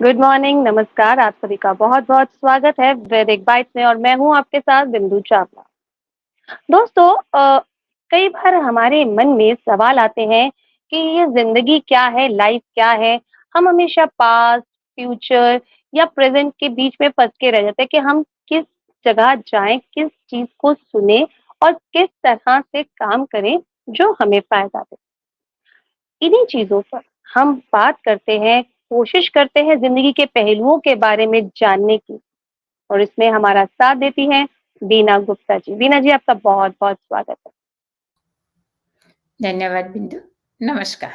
Good morning, नमस्कार, आप सभी का बहुत-बहुत स्वागत है वैदिक बाइट्स में और मैं हूँ आपके साथ बिंदु चावला। दोस्तों कई बार हमारे मन में सवाल आते हैं कि ये ज़िंदगी क्या है, लाइफ क्या है? हम हमेशा पास्ट, फ्यूचर या प्रेज़ेंट के बीच में फँस के रह जाते हैं कि हम किस जगह जाएँ, किस चीज़ को सुनें और किस तरह से काम करें जो हमें फ़ायदा दे। इन्हीं चीज़ों पर हम बात करते हैं, कोशिश करते हैं ज़िंदगी के पहलुओं के बारे में जानने की और इसमें हमारा साथ देती हैं बीना गुप्ता जी। बीना जी आपका बहुत-बहुत स्वागत है। धन्यवाद बिंदु। नमस्कार।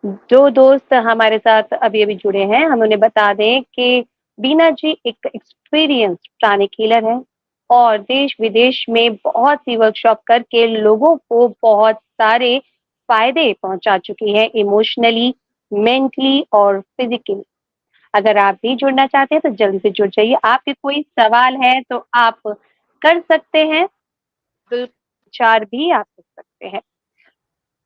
जो दोस्त हमारे साथ अभी-अभी जुड़े हैं, हम उन्हें बता दें कि बीना जी एक एक्सपीरियंस्ड प्राणिक हीलर हैं और देश-विदेश में बहुत सी वर्कशॉप करके लोगों को बहुत सारे फ़ायदे पहुँचा चुकी हैं इमोशनली, मेंटली और फिज़िकली। अगर आप भी जुड़ना चाहते हैं तो जल्दी से जुड़ जाइए। आपके कोई सवाल है तो आप कर सकते हैं, विचार भी आप कर सकते हैं।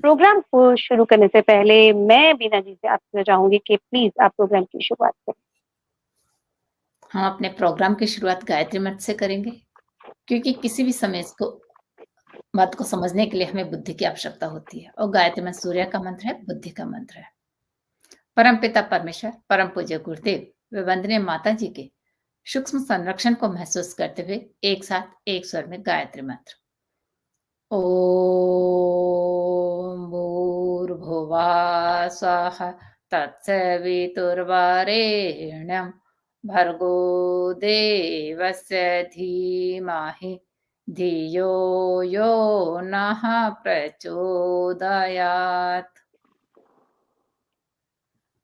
प्रोग्राम को शुरू करने से पहले मैं बीना जी से आपसे चाहूँगी कि प्लीज़ आप प्रोग्राम की शुरुआत करें। हम अपने प्रोग्राम की शुरुआत गायत्री मंत्र से करेंगे क्योंकि किसी भी समय इसको बात को समझने के लिए हमें बुद्धि की आवश्यकता होती है और गायत्री मंत्र सूर्य का मंत्र है, बुद्धि का मंत्र है। परम पिता परमेश्वर, परम पूज्य गुरुदेव व वंदनीय माता जी के सूक्ष्म संरक्षण को महसूस करते हुए एक साथ एक स्वर में गायत्री मंत्र। ॐ भूर्भुवः स्वः तत्सवितुर्वरेण्यं भर्गो देवस्य धीमहि धियो यो नः प्रचोदयात्।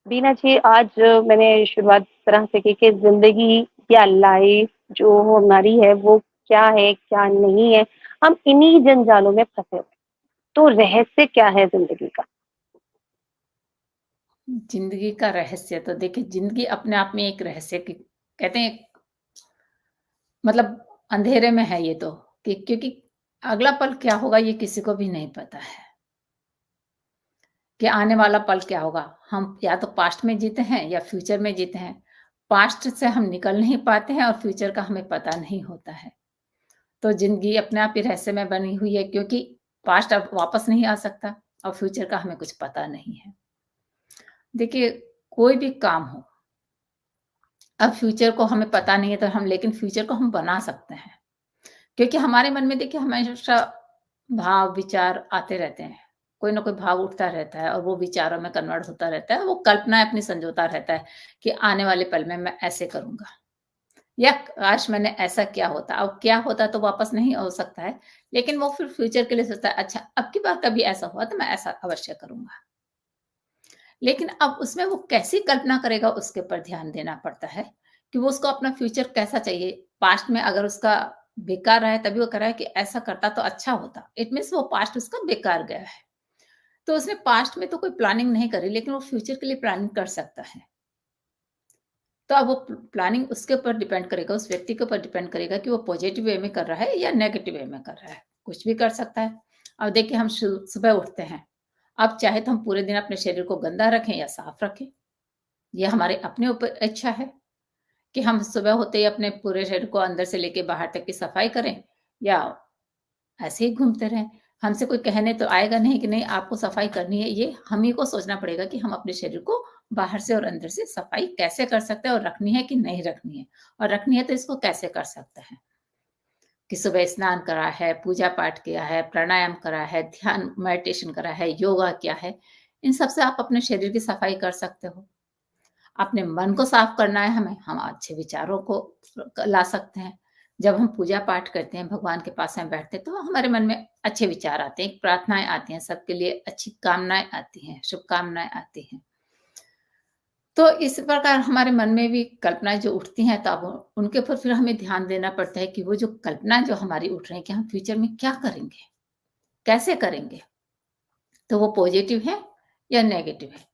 बीना जी आज मैंने शुरुआत इस तरह से की कि ज़िंदगी या लाइफ़ जो हमारी है वो क्या है, क्या नहीं है, हम इन्हीं जंजालों में फँसे हुए हैं। तो रहस्य क्या है ज़िंदगी का? जिंदगी का रहस्य तो देखिए, जिंदगी अपने आप में एक रहस्य की कहते हैं, मतलब अंधेरे में है ये तो, कि क्योंकि अगला पल क्या होगा ये किसी को भी नहीं पता है कि आने वाला पल क्या होगा। हम या तो पास्ट में जीते हैं या फ्यूचर में जीते हैं। पास्ट से हम निकल नहीं पाते हैं और फ्यूचर का हमें पता नहीं होता है। तो ज़िंदगी अपने आप ही रहस्य में बनी हुई है क्योंकि पास्ट अब वापस नहीं आ सकता और फ्यूचर का हमें कुछ पता नहीं है। देखिए, कोई भी काम हो, अब फ्यूचर को हमें पता नहीं है तो हम लेकिन फ्यूचर को हम बना सकते हैं। क्योंकि हमारे मन में देखिए हमेशा भाव, विचार आते रहते हैं। कोई ना कोई भाव उठता रहता है और वो विचारों में कन्वर्ट होता रहता है। वो कल्पनाएँ अपनी संजोता रहता है कि आने वाले पल में मैं ऐसे करूँगा या काश मैंने ऐसा किया होता। अब क्या होता तो वापस नहीं हो सकता है, लेकिन वो फिर फ्यूचर के लिए सोचता है, अच्छा अब की बार कभी ऐसा हुआ तो मैं ऐसा अवश्य करूँगा। लेकिन अब उसमें वो कैसी कल्पना करेगा उसके ऊपर ध्यान देना पड़ता है कि वो उसको अपना फ्यूचर कैसा चाहिए। पास्ट में अगर उसका बेकार रहा है तभी वो कर रहा है कि ऐसा करता तो अच्छा होता। इट मीन्स वो पास्ट उसका बेकार गया है। तो उसने पास्ट में तो कोई प्लानिंग नहीं करी लेकिन वो फ्यूचर के लिए प्लानिंग कर सकता है। तो अब वो प्लानिंग उसके ऊपर डिपेंड करेगा, उस व्यक्ति के ऊपर डिपेंड करेगा कि वो पॉजिटिव वे में कर रहा है या नेगेटिव वे में कर रहा है। कुछ भी कर सकता है। अब देखिए, हम सुबह उठते हैं। अब चाहे तो हम पूरे दिन अपने शरीर को गंदा रखें या साफ रखें। ये हमारे अपने ऊपर इच्छा है कि हम सुबह होते ही अपने पूरे शरीर को अंदर से लेके बाहर तक की सफाई करें या ऐसे ही घूमते रहें। हमसे कोई कहने तो आएगा नहीं कि नहीं आपको सफाई करनी है। ये हम ही को सोचना पड़ेगा कि हम अपने शरीर को बाहर से और अंदर से सफाई कैसे कर सकते हैं और रखनी है कि नहीं रखनी है, और रखनी है तो इसको कैसे कर सकते हैं। कि सुबह स्नान करा है, पूजा पाठ किया है, प्राणायाम करा है, ध्यान मेडिटेशन करा है, योगा किया है। इन सब से आप अपने शरीर की सफाई कर सकते हो। अपने मन को साफ करना है हमें, हम अच्छे विचारों को ला सकते हैं। जब हम पूजा पाठ करते हैं, भगवान के पास में बैठते हैं, तो हमारे मन में अच्छे विचार आते हैं, प्रार्थनाएँ आती हैं, सबके लिए अच्छी कामनाएँ आती हैं, शुभकामनाएँ आती हैं। तो इस प्रकार हमारे मन में भी कल्पनाएँ जो उठती हैं, तो अब उनके ऊपर फिर हमें ध्यान देना पड़ता है कि वो जो कल्पनाएँ जो हमारी उठ रही हैं कि हम फ्यूचर में क्या करेंगे? कैसे करेंगे? तो वो पॉज़िटिव है या नेगेटिव है?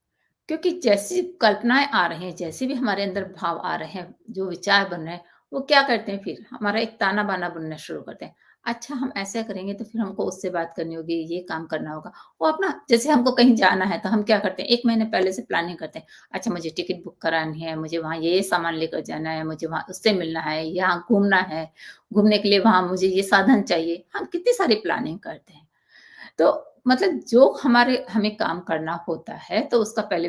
क्योंकि जैसी कल्पनाएँ आ रही हैं, जैसे भी हमारे अंदर भाव आ रहे हैं, जो विचार बन रहे हैं, वो क्या करते हैं फिर हमारा एक ताना-बाना बुनना शुरू करते हैं। अच्छा हम ऐसा करेंगे तो फिर हमको उससे बात करनी होगी, ये काम करना होगा। वो अपना जैसे हमको कहीं जाना है तो हम क्या करते हैं 1 महीने पहले से प्लानिंग करते हैं। अच्छा मुझे टिकट बुक करानी है, मुझे वहाँ ये सामान लेकर जाना है, मुझे वहाँ उससे मिलना है, यहाँ घूमना है, घूमने के लिए वहाँ मुझे ये साधन चाहिए। हम कितनी सारी प्लानिंग करते हैं। तो मतलब जो हमारे हमें काम करना होता है तो उसका पहले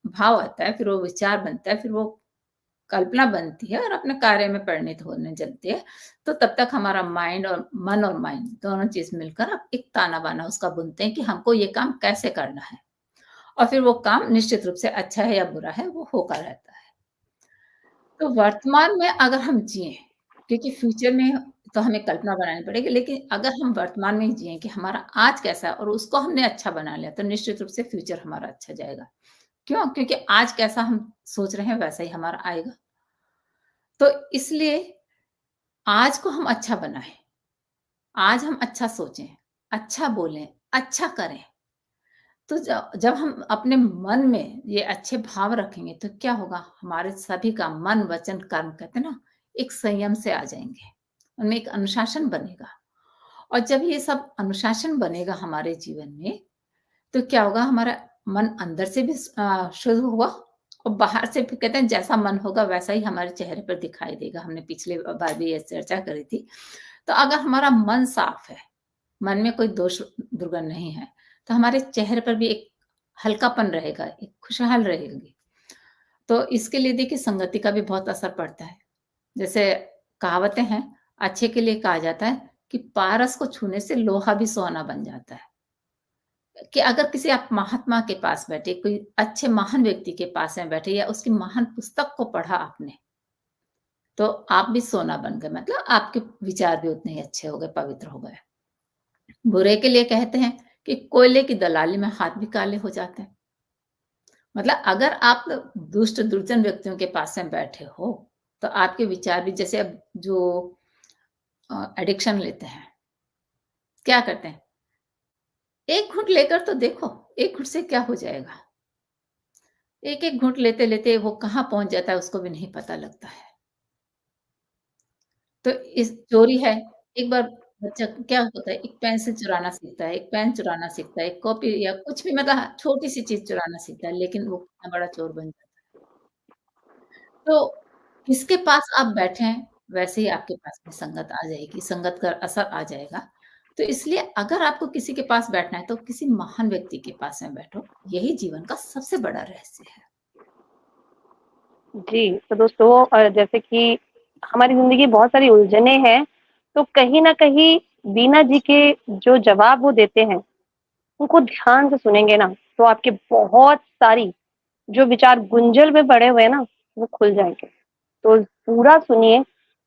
भाव आता है, फिर वो विचार बनता है, फिर वो कल्पना बनती है और अपने कार्य में परिणत होने चलती है। तो तब तक हमारा माइंड और मन और माइंड दोनों चीज़ मिलकर अब एक ताना-बाना उसका बुनते हैं कि हमको ये काम कैसे करना है और फिर वो काम निश्चित रूप से अच्छा है या बुरा है, वो होकर रहता है। तो वर्तमान में अगर हम जिएँ, क्योंकि फ्यूचर में तो हमें कल्पना बनानी पड़ेगी, लेकिन अगर हम वर्तमान में ही जिएँ कि हमारा आज कैसा है और उसको हमने अच्छा बना लिया, तो निश्चित रूप से फ्यूचर हमारा अच्छा जाएगा। क्यों? क्योंकि आज कैसा हम सोच रहे हैं, वैसा ही हमारा आएगा। तो इसलिए आज को हम अच्छा बनाएँ, आज हम अच्छा सोचें, अच्छा बोलें, अच्छा करें। तो जब हम अपने मन में ये अच्छे भाव रखेंगे तो क्या होगा, हमारे सभी काम मन, वचन, कर्म कहते हैं ना, एक संयम से आ जाएँगे। उनमें एक अनुशासन बनेगा और जब ये सब अनुशासन बनेगा हमारे जीवन में, तो क्या होगा हमारा मन अंदर से भी शुद्ध हुआ और बाहर से भी कहते हैं जैसा मन होगा वैसा ही हमारे चेहरे पर दिखाई देगा। हमने पिछले बार भी ये चर्चा करी थी। तो अगर हमारा मन साफ है, मन में कोई दोष दुर्गंध नहीं है, तो हमारे चेहरे पर भी एक हल्कापन रहेगा, एक खुशहाल रहेगी। तो इसके लिए देखिए संगति का भी बहुत असर पड़ता है। जैसे कहावतें हैं, अच्छे के लिए कहा जाता है कि पारस को छूने से लोहा भी सोना बन जाता है। कि अगर किसी आप महात्मा के पास बैठे, कोई अच्छे महान व्यक्ति के पास में बैठे या उसकी महान पुस्तक को पढ़ा आपने, तो आप भी सोना बन गए मतलब आपके विचार भी उतने ही अच्छे हो गए, पवित्र हो गए। बुरे के लिए कहते हैं कि कोयले की दलाली में हाथ भी काले हो जाते हैं। मतलब अगर आप दुष्ट दुर्जन व्यक्तियों के पास में बैठे हो, तो आपके विचार भी जैसे अब जो एडिक्शन लेते हैं, क्या करते हैं? एक घूँट लेकर तो देखो, एक घूँट से क्या हो जाएगा? एक-एक घूँट लेते-लेते वो कहाँ पहुँच जाता है उसको भी नहीं पता लगता है। तो इस चोरी है, एक बार बच्चा क्या होता है, एक पेंसिल चुराना सीखता है, एक पेन चुराना सीखता है, एक कॉपी या कुछ भी मतलब छोटी-सी चीज़ चुराना सीखता है, लेकिन वो कितना बड़ा चोर बन जाता है। तो किसके पास आप बैठे हैं, वैसे ही आपके पास में संगत आ जाएगी, संगत का असर आ जाएगा। तो इसलिए अगर आपको किसी के पास बैठना है, तो किसी महान व्यक्ति के पास में बैठो, यही जीवन का सबसे बड़ा रहस्य है। जी, तो दोस्तों जैसे कि हमारी ज़िंदगी बहुत सारी उलझनें हैं, तो कहीं न कहीं बीना जी के जो जवाब वो देते हैं, उनको ध्यान से सुनेंगे ना, तो आपके बहुत सारी जो विचार गुंजल में पड़े हुए हैं ना, वो खुल जाएँगे। तो पूरा सुनिए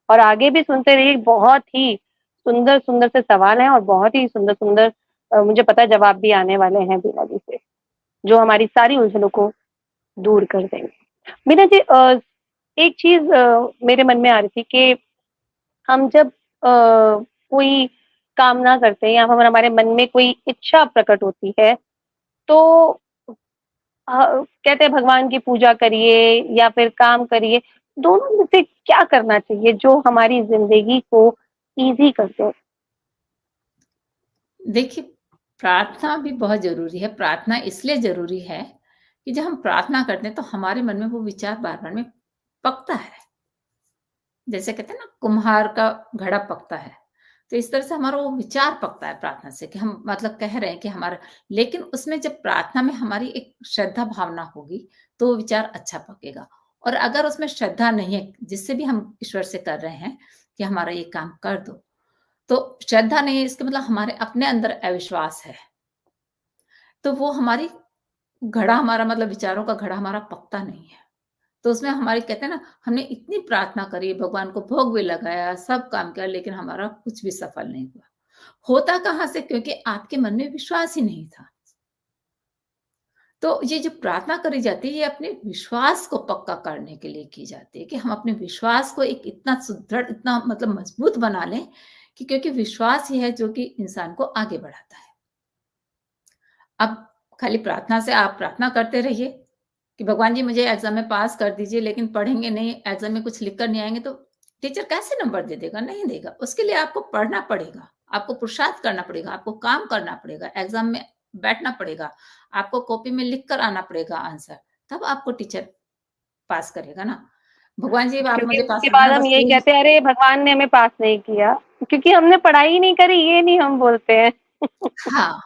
और आगे भी सुनते रहिए, बहुत ही सुंदर-सुंदर से सवाल हैं और बहुत ही सुंदर-सुंदर मुझे पता है जवाब भी आने वाले हैं बीना जी से, जो हमारी सारी उलझनों को दूर कर देंगे। बीना जी एक चीज़ मेरे मन में आ रही थी कि हम जब कोई कामना करते हैं या हम हमारे मन में कोई इच्छा प्रकट होती है, तो कहते हैं भगवान की पूजा करिए या फिर काम करिए, दोनों में से क्या करना चाहिए जो हमारी ज़िंदगी को ईज़ी कर दे? देखिए, प्रार्थना भी बहुत ज़रूरी है। प्रार्थना इसलिए ज़रूरी है कि जब हम प्रार्थना करते हैं, तो हमारे मन में वो विचार बार-बार में पकता है। जैसे कहते हैं ना, कुम्हार का घड़ा पकता है, तो इस तरह से हमारा वो विचार पकता है प्रार्थना से कि हम मतलब कह रहे हैं कि हमारा लेकिन उसमें जब प्रार्थना में हमारी एक श्रद्धा भावना होगी, तो वो विचार अच्छा पकेगा और अगर उसमें श्रद्धा नहीं है, जिससे भी हम ईश्वर से कर रहे हैं कि हमारा ये काम कर दो, तो श्रद्धा नहीं है इसका मतलब हमारे अपने अंदर अविश्वास है। तो वो हमारी घड़ा हमारा मतलब विचारों का घड़ा हमारा पकता नहीं है। तो उसमें हमारी कहते हैं ना, हमने इतनी प्रार्थना करी, भगवान को भोग भी लगाया, सब काम किया, लेकिन हमारा कुछ भी सफल नहीं हुआ। होता कहाँ से? क्योंकि आपके मन में विश्वास ही नहीं था। तो ये जो प्रार्थना करी जाती है, ये अपने विश्वास को पक्का करने के लिए की जाती है कि हम अपने विश्वास को एक इतना सुदृढ़, इतना मतलब मजबूत बना लें कि क्योंकि विश्वास ही है जो कि इंसान को आगे बढ़ाता है। अब खाली प्रार्थना से आप प्रार्थना करते रहिए कि भगवान जी मुझे एग्ज़ाम में पास कर दीजिए, लेकिन पढ़ेंगे नहीं, एग्ज़ाम में कुछ लिख कर नहीं आएँगे तो टीचर कैसे नंबर दे देगा? नहीं देगा। उसके लिए आपको पढ़ना पड़ेगा। आपको पुरुषार्थ करना पड़ेगा, आपको काम करना पड़ेगा, एग्ज़ाम में बैठना पड़ेगा, आपको कॉपी में लिख कर आना पड़ेगा आंसर, तब आपको टीचर पास करेगा ना। भगवान जी आप क्योंकि मुझे पास उसके कर बाद देना हम बस यही यही। कहते हैं, अरे भगवान ने हमें पास नहीं किया, क्योंकि हमने पढ़ाई ही नहीं करी, ये नहीं हम बोलते हैं। हाँ,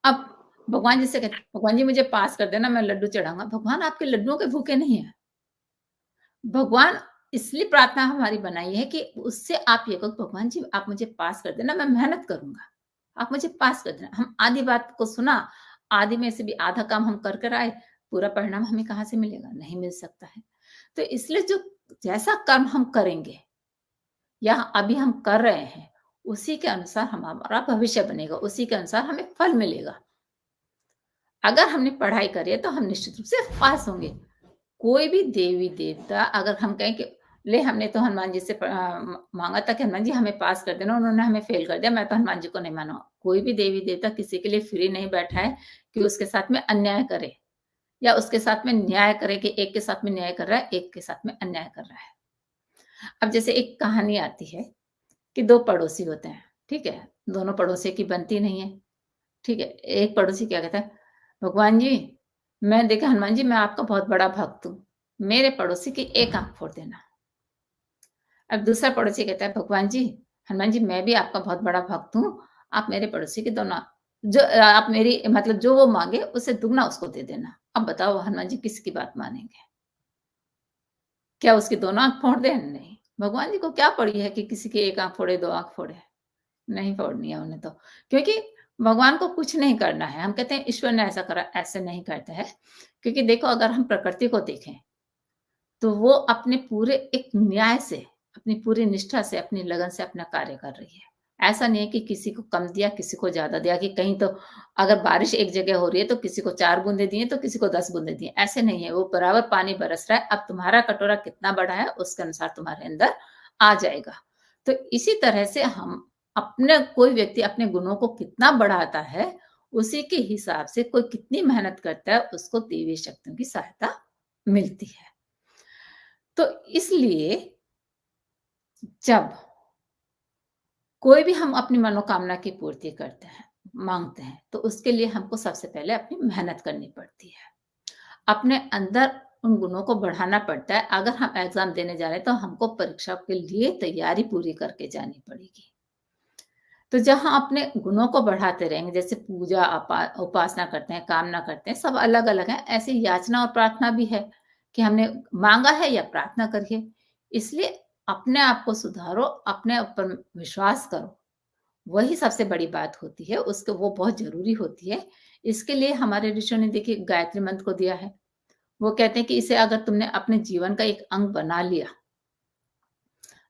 अब भगवान जी से कहते भगवान जी मुझे पास कर देना, मैं लड्डू चढ़ाऊँगा। भगवान आपके लड्डुओं के भूखे नहीं हैं। भगवान इसलिए प्रार्थना हमारी बनाई है कि उससे आप ये कहो भगवान जी आप मुझे पास कर देना, मैं मेहनत करूँगा। आप मुझे पास कर देना। हम आधी बात को सुना, आधी में से भी आधा काम हम कर कर आए, पूरा परिणाम हमें कहाँ से मिलेगा? नहीं मिल सकता है। तो इसलिए जो जैसा कर्म हम करेंगे या अभी हम कर रहे हैं, उसी के अनुसार हमारा भविष्य बनेगा, उसी के अनुसार हमें फल मिलेगा। अगर हमने पढ़ाई करी है तो हम निश्चित रूप से पास होंगे। कोई भी देवी-देवता अगर हम कहें कि ले हमने तो हनुमान जी से माँगा था कि हनुमान जी हमें पास कर देना, उन्होंने हमें फ़ेल कर दिया, मैं तो हनुमान जी को नहीं मानूँगा। कोई भी देवी-देवता किसी के लिए फ्री नहीं बैठा है कि उसके साथ में अन्याय करे या उसके साथ में न्याय करे कि एक के साथ में न्याय कर रहा है, एक के साथ में अन्याय कर रहा है। अब जैसे एक कहानी आती है कि 2 पड़ोसी होते हैं, ठीक है? दोनों पड़ोसियों की बनती नहीं है, ठीक है? एक पड़ोसी क्या कहता है, भगवान जी, मैं देखिए हनुमान जी मैं आपका बहुत बड़ा भक्त हूँ, मेरे पड़ोसी की एक आँख फोड़ देना। अब दूसरा पड़ोसी कहता है, भगवान जी, हनुमान जी मैं भी आपका बहुत बड़ा भक्त हूँ, आप मेरे पड़ोसी की दोनों जो आप मेरी मतलब जो वो माँगे उससे दुगना उसको दे देना। अब बताओ हनुमान जी किसकी बात मानेंगे? क्या उसकी दोनों आँख फोड़ दें? नहीं। भगवान जी को क्या पड़ी है कि किसी की 1 आँख फोड़े, 2 आँख फोड़े? नहीं फोड़नी है उन्हें तो। क्योंकि भगवान को कुछ नहीं करना है। हम कहते हैं ईश्वर ने ऐसा करा, ऐसे नहीं करता है। क्योंकि देखो अगर हम प्रकृति को देखें, तो वो अपने पूरे एक न्याय से, अपनी पूरी निष्ठा से, अपनी लगन से अपना कार्य कर रही है। ऐसा नहीं है कि किसी को कम दिया, किसी को ज़्यादा दिया कि कहीं तो अगर बारिश एक जगह हो रही है तो किसी को 4 बूँदें दिए तो किसी को 10 बूँदें दिए, ऐसे नहीं है। वो बराबर पानी बरस रहा है, अब तुम्हारा कटोरा कितना बड़ा है उसके अनुसार तुम्हारे अंदर आ जाएगा। तो इसी तरह से हम अपने कोई व्यक्ति अपने गुणों को कितना बढ़ाता है, उसी के हिसाब से कोई कितनी मेहनत करता है, उसको दैवीय शक्तियों की सहायता मिलती है। तो इसलिए जब कोई भी हम अपनी मनोकामना की पूर्ति करते हैं, माँगते हैं, तो उसके लिए हमको सबसे पहले अपनी मेहनत करनी पड़ती है। अपने अंदर उन गुणों को बढ़ाना पड़ता है। अगर हम एग्ज़ाम देने जा रहे हैं, तो हमको परीक्षा के लिए तैयारी पूरी करके जानी पड़ेगी। तो जहाँ अपने गुणों को बढ़ाते रहेंगे, जैसे पूजा, उपासना करते हैं, कामना करते हैं, सब अलग-अलग हैं। ऐसे याचना और प्रार्थना भी है कि हमने माँगा है या प्रार्थना करिए। इसलिए अपने आप को सुधारो, अपने ऊपर विश्वास करो। वही सबसे बड़ी बात होती है, उसको वो बहुत ज़रूरी होती है। इसके लिए हमारे ऋषियों ने देखिए गायत्री मंत्र को दिया है। वो कहते हैं कि इसे अगर तुमने अपने जीवन का एक अंग बना लिया,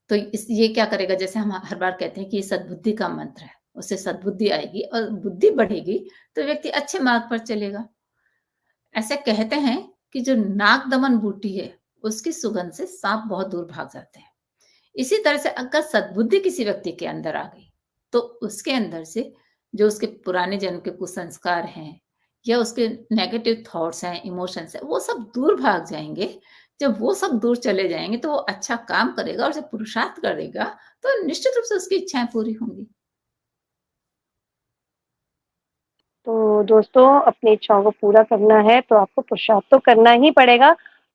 तो इस ये क्या करेगा जैसे हम हर बार कहते हैं कि ये सद्बुद्धि का मंत्र है, उससे सद्बुद्धि आएगी और बुद्धि बढ़ेगी तो व्यक्ति अच्छे मार्ग पर चलेगा। ऐसे कहते हैं कि जो नाक दमन बूटी है, उसकी सुगंध से साँप बहुत दूर भाग जाते हैं। इसी तरह से अगर सद्बुद्धि किसी व्यक्ति के अंदर आ गई, तो उसके अंदर से जो उसके पुराने जन्म के कुसंस्कार हैं या उसके नेगेटिव थॉट्स हैं, इमोशंस हैं, वो सब दूर भाग जाएँगे। जब वो सब दूर चले जाएँगे, तो वो अच्छा काम करेगा और जब पुरुषार्थ करेगा, तो निश्चित रूप से उसकी इच्छाएँ पूरी होंगी। तो दोस्तों, अपनी इच्छाओं को पूरा करना है तो आपको पुरुषार्थ तो करना ही पड़ेगा।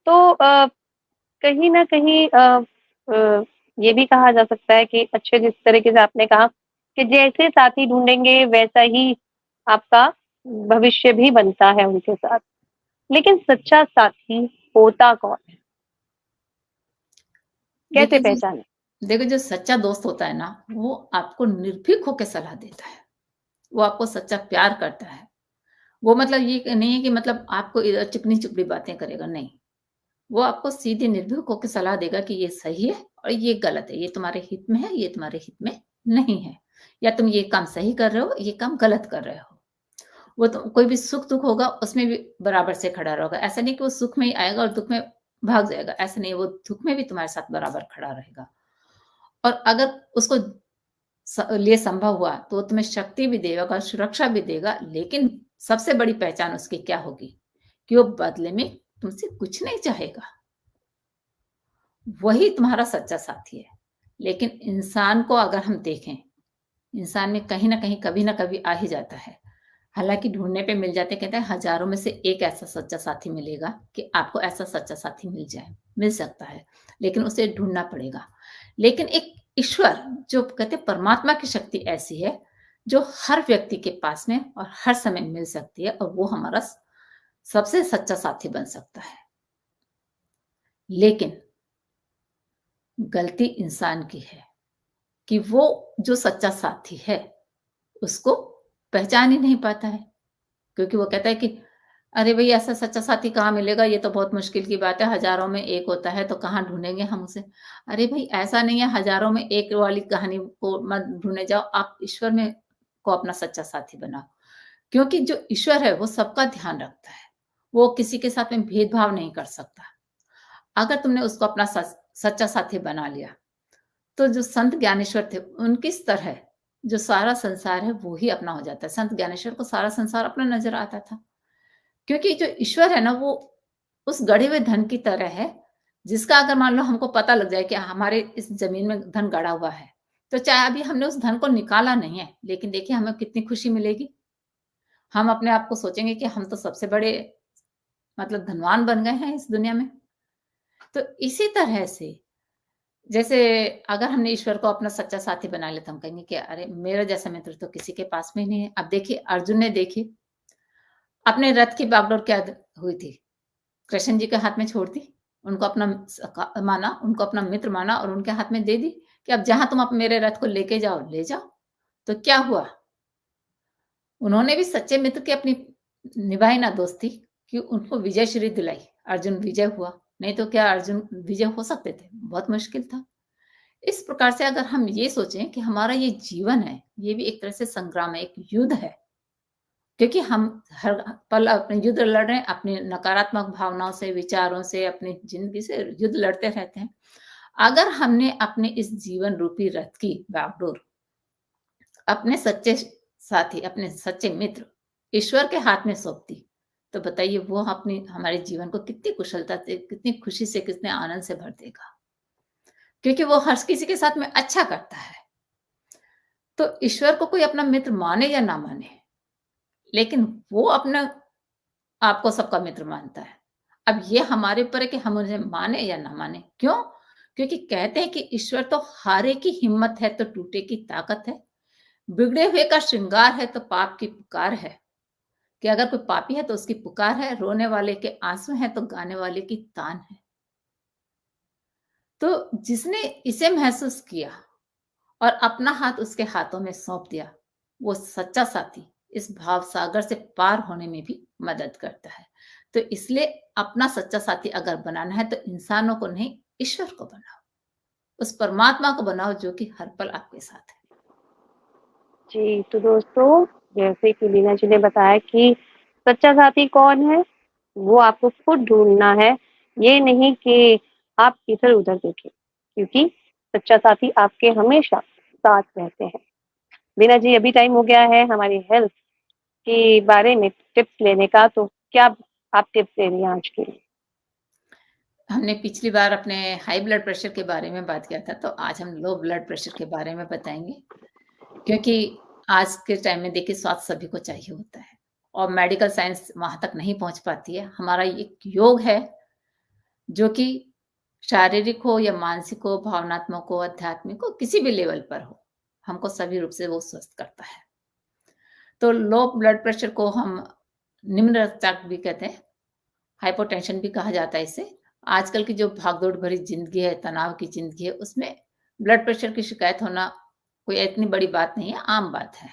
तो कहीं न कहीं अ, ये भी कहा जा सकता है कि अच्छे जिस तरीके से आपने कहा कि जैसे साथी ढूँढेंगे वैसा ही आपका भविष्य भी बनता है उनके साथ। लेकिन सच्चा साथी होता कौन है? कैसे देखिए पहचानें? जो सच्चा दोस्त होता है ना, वो आपको निर्भीक होके सलाह देता है। वो आपको सच्चा प्यार करता है। वो मतलब ये नहीं है कि मतलब आपको चिकनी-चुपड़ी बातें करेगा, नहीं। वो आपको सीधे निर्भीक होके सलाह देगा कि ये सही है और ये गलत है, ये तुम्हारे हित में है, ये तुम्हारे हित में नहीं है। या तुम ये काम सही कर रहे हो, ये काम गलत कर रहे हो। वो तो कोई भी सुख-दुःख होगा उसमें भी बराबर से खड़ा रहेगा। ऐसा नहीं कि वो सुख में ही आएगा और दुःख में भाग जाएगा, ऐसा नहीं है, वो दुःख में भी तुम्हारे साथ बराबर खड़ा रहेगा। और अगर उसको लिए संभव हुआ तो वो तुम्हें शक्ति भी देगा, सुरक्षा भी देगा, लेकिन सबसे बड़ी पहचान उसकी क्या होगी कि वो बदले में तुमसे कुछ नहीं चाहेगा। वही तुम्हारा सच्चा साथी है। लेकिन इंसान को अगर हम देखें, इंसान में कहीं न कहीं, कभी न कभी आ ही जाता है। हालाँकि ढूँढने पे मिल जाते, कहते हैं हज़ारों में से एक ऐसा सच्चा साथी मिलेगा कि आपको ऐसा सच्चा साथी मिल जाए, मिल सकता है, लेकिन उसे ढूँढना पड़ेगा। लेकिन एक ईश्वर, जो कहते हैं परमात्मा की शक्ति ऐसी है, जो हर व्यक्ति के पास में और हर समय मिल सकती है, और वो हमारा सबसे सच्चा साथी बन सकता है। लेकिन गलती इंसान की है कि वो जो सच्चा साथी है, उसको पहचान ही नहीं पाता है। क्योंकि वो कहता है कि अरे भई, ऐसा सच्चा साथी कहाँ मिलेगा? ये तो बहुत मुश्किल की बात है, हज़ारों में एक होता है, तो कहाँ ढूँढेंगे हम उसे? अरे भई, ऐसा नहीं है, हज़ारों में एक वाली कहानी को मत ढूँढने जाओ, आप ईश्वर में को अपना सच्चा साथी बनाओ। क्योंकि जो ईश्वर है, वो सबका ध्यान रखता है। वो किसी के साथ में भेदभाव नहीं कर सकता। अगर तुमने उसको अपना सच्चा साथी बना लिया, तो जो संत ज्ञानेश्वर थे, उनकी तरह जो सारा संसार है, वो ही अपना हो जाता है। संत ज्ञानेश्वर को सारा संसार अपना नज़र आता था। क्योंकि जो ईश्वर है ना, वो उस गढ़े हुए धन की तरह है, जिसका अगर मान लो हमको पता लग जाए कि हमारे इस ज़मीन में धन गड़ा हुआ है, तो चाहे अभी हमने उस धन को निकाला नहीं है, लेकिन देखिए हमें कितनी खुशी मिलेगी। हम अपने आप को सोचेंगे कि हम तो सबसे बड़े मतलब धनवान बन गए हैं इस दुनिया में। तो इसी तरह से, जैसे अगर हमने ईश्वर को अपना सच्चा साथी बना लिया, तो हम कहेंगे कि अरे! मेरा जैसा मित्र तो किसी के पास में ही नहीं है। अब देखिए अर्जुन ने देखिए अपने रथ की बागडोर क्या हुई थी? कृष्ण जी के हाथ में छोड़ दी, उनको अपना सखा माना, उनको अपना मित्र माना और उनके हाथ में दे दी कि अब जहाँ तुम मेरे रथ को लेके जाओ, ले जाओ। तो क्या हुआ? उन्होंने भी सच्चे मित्र की अपनी निभाई ना दोस्ती, कि उनको विजय श्री दिलाई। अर्जुन विजय हुआ, नहीं तो क्या अर्जुन विजय हो सकते थे? बहुत मुश्किल था। इस प्रकार से अगर हम ये सोचें कि हमारा ये जीवन है, ये भी एक तरह से संग्राम है, एक युद्ध है। क्योंकि हम हर पल अपने युद्ध लड़ रहे हैं, अपनी नकारात्मक भावनाओं से, विचारों से, अपनी ज़िंदगी से युद्ध लड़ते रहते हैं। अगर हमने अपने इस जीवन रूपी रथ की बागडोर अपने सच्चे साथी, अपने सच्चे मित्र ईश्वर के हाथ में सौंप दी, तो बताइए वो अपनी हमारे जीवन को कितनी कुशलता से, कितनी खुशी से, कितने आनंद से भर देगा। क्योंकि वो हर किसी के साथ में अच्छा करता है। तो ईश्वर को कोई अपना मित्र माने या ना माने, लेकिन वो अपना आपको सबका मित्र मानता है। अब ये हमारे ऊपर है कि हम उन्हें माने या ना माने। क्यों? क्योंकि कहते हैं कि ईश्वर तो हारे की हिम्मत है तो टूटे की ताकत है। बिगड़े हुए का श्रृंगार है तो पाप की पुकार है। कि अगर कोई पापी है तो उसकी पुकार है, रोने वाले के आंसू हैं तो गाने वाले की तान है। तो जिसने इसे महसूस किया और अपना हाथ उसके हाथों में सौंप दिया, वो सच्चा साथी इस भाव सागर से पार होने में भी मदद करता है। तो इसलिए अपना सच्चा साथी अगर बनाना है तो इंसानों को नहीं, ईश्वर को बनाओ। उस परमात्मा को बनाओ जो कि हर पल आपके साथ है। जी, तो दोस्तों, जैसे कि लीना जी ने बताया कि सच्चा साथी कौन है, वो आपको खुद ढूँढना है, ये नहीं कि आप इधर-उधर देखें, क्योंकि सच्चा साथी आपके हमेशा साथ रहते हैं। लीना जी, अभी टाइम हो गया है हमारी हेल्थ के बारे में टिप्स लेने का, तो क्या आप टिप्स दे रही हैं आज के लिए? हमने पिछली बार अपने हाई ब्लड प्रेशर के बारे में बात किया था, तो आज हम लो ब्लड प्रेशर के बारे में बताएँगे। क्योंकि आज के टाइम में देखिए स्वास्थ्य सभी को चाहिए होता है और मेडिकल साइंस वहाँ तक नहीं पहुँच पाती है। हमारा एक योग है जो कि शारीरिक हो या मानसिक हो, भावनात्मक हो, आध्यात्मिक हो, किसी भी लेवल पर हो, हमको सभी रूप से वो स्वस्थ करता है। तो लो ब्लड प्रेशर को हम निम्न रक्तचाप भी कहते हैं, हाइपोटेंशन भी कहा जाता है इसे। आजकल की जो भागदौड़ भरी ज़िंदगी है, तनाव की ज़िंदगी है, उसमें ब्लड प्रेशर की शिकायत होना कोई इतनी बड़ी बात नहीं है, आम बात है।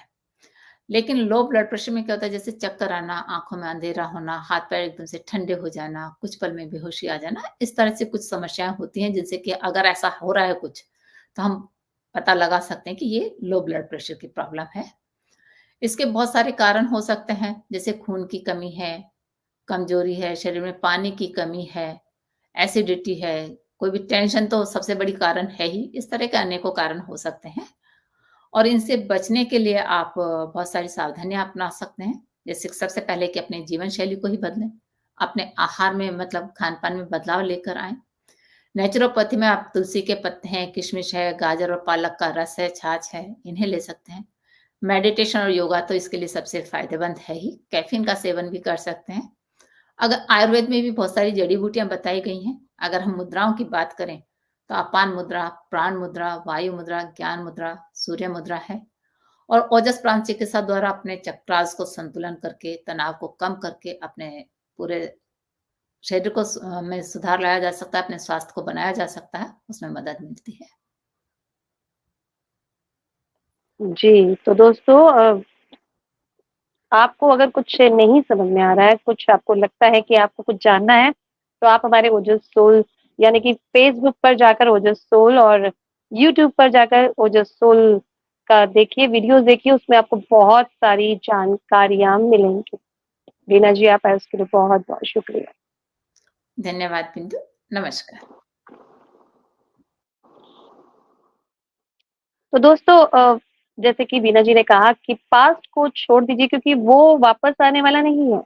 लेकिन लो ब्लड प्रेशर में क्या होता है, जैसे चक्कर आना, आँखों में अंधेरा होना, हाथ-पैर एकदम से ठंडे हो जाना, कुछ पल में बेहोशी आ जाना, इस तरह से कुछ समस्याएँ होती हैं जिनसे कि अगर ऐसा हो रहा है कुछ, तो हम पता लगा सकते हैं कि ये लो ब्लड प्रेशर की प्रॉब्लम है। इसके बहुत सारे कारण हो सकते हैं, जैसे खून की कमी है, कमज़ोरी है, शरीर में पानी की कमी है, एसिडिटी है, कोई भी टेंशन तो सबसे बड़ी कारण है ही, इस तरह के अनेकों कारण हो सकते हैं। और इनसे बचने के लिए आप बहुत सारी सावधानियाँ अपना सकते हैं। जैसे सबसे पहले कि अपने जीवन शैली को ही बदलें। अपने आहार में मतलब खान-पान में बदलाव लेकर आएँ। नेचुरोपैथी में आप तुलसी के पत्ते हैं, किशमिश है, गाजर और पालक का रस है, छाछ है, इन्हें ले सकते हैं। मेडिटेशन और योगा तो इसके लिए सबसे फ़ायदेमंद है ही। कैफ़ीन का सेवन भी कर सकते हैं। अगर आयुर्वेद में भी बहुत सारी जड़ी-बूटियाँ बताई गई हैं। अगर हम मुद्राओं की बात करें, तो अपान मुद्रा, प्राण मुद्रा, वायु मुद्रा, ज्ञान मुद्रा, सूर्य मुद्रा है और ओजस प्राण चिकित्सा द्वारा अपने चक्रास को संतुलन करके, तनाव को कम करके अपने पूरे शरीर को में सुधार लाया जा सकता है, अपने स्वास्थ्य को बनाया जा सकता है, उसमें मदद मिलती है। जी, तो दोस्तों आपको अगर कुछ नहीं समझ में आ रहा है, कुछ आपको लगता है कि आपको कुछ जानना है, तो आप हमारे ओजस सोल यानी कि फ़ेसबुक पर जाकर ओजस सोल और यूट्यूब पर जाकर ओजस सोल का देखिए, वीडियोज़ देखिए, उसमें आपको बहुत सारी जानकारियाँ मिलेंगी। बीना जी, आपका इसके लिए बहुत-बहुत शुक्रिया। धन्यवाद बिंदु। नमस्कार। तो दोस्तों जैसे कि बीना जी ने कहा कि पास्ट को छोड़ दीजिए क्योंकि वो वापस आने वाला नहीं है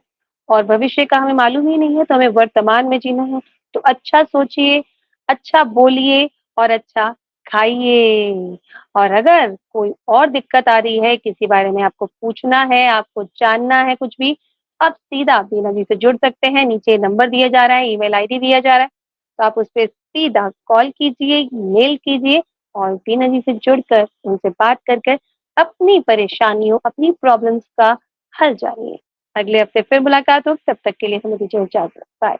और भविष्य का हमें मालूम ही नहीं है, तो हमें वर्तमान में जीना है। तो अच्छा सोचिए, अच्छा बोलिए और अच्छा खाइए। और अगर कोई और दिक्कत आ रही है, किसी बारे में आपको पूछना है, आपको जानना है कुछ भी, आप सीधा बीना जी से जुड़ सकते हैं। नीचे नंबर दिया जा रहा है, ईमेल आईडी दिया जा रहा है, तो आप उस पे सीधा कॉल कीजिए, मेल कीजिए और बीना जी से जुड़कर उनसे बात कर कर अपनी परेशानियों, अपनी प्रॉब्लम्स का हल जानिए। अगले हफ्ते फिर मुलाकात होगी, तब तक के लिए हमें दीजिए इजाज़त। बाय।